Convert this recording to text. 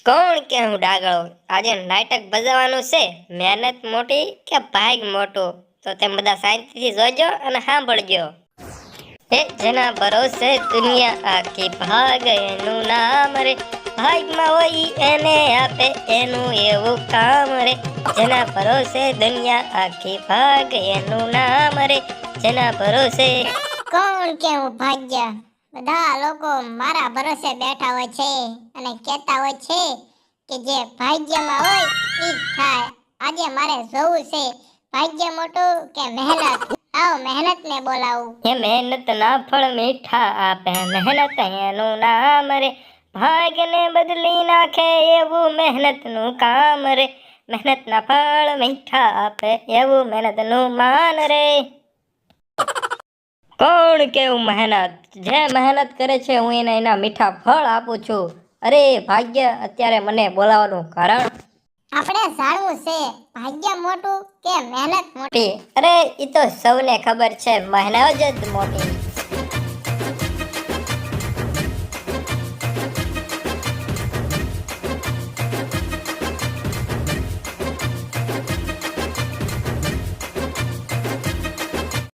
કોણ કે હું ડાગળો? આજે નાટક ભજવવાનું છે. મહેનત મોટી કે ભાગ મોટો? તો તેમ બધા શાંતિથી જોજો અને સાંભળજો. એ જેના ભરોસે દુનિયા આખી ભાગ એનું નામ રે, ભાગમાં હોય એને આપે એનું એવું કામ રે. જેના ભરોસે દુનિયા આખી ભાગ એનું નામ રે, જેના ભરોસે. કોણ કેવું ભાગ્ય? બધા લોકો મારા ભરોસે બેઠા હોય છે અને કહેતા હોય છે કે જે ભાગ્યમાં હોય ઈ જ થાય. આજે મારે જોવું છે ભાગ્ય મોટું કે મહેનત. આવો મહેનત ને બોલાવું. એ મહેનત ના ફળ મીઠા આપે, મહેનત એનું નામ રે, ભાગને બદલી નાખે એવું મહેનતનું કામ રે. મહેનત ના ફળ મીઠા આપે એવું મહેનતનું માન રે. કોણ કેવું મહેનત? જે મહેનત કરે છે હું એને એના મીઠા ફળ આપું છું. અરે ભાગ્ય, અત્યારે મને બોલાવવાનું કારણ? આપણે જાણવું છે ભાગ્ય મોટું કે મહેનત મોટી. અરે ઈ તો સૌને ખબર છે, મહેનત જ મોટી.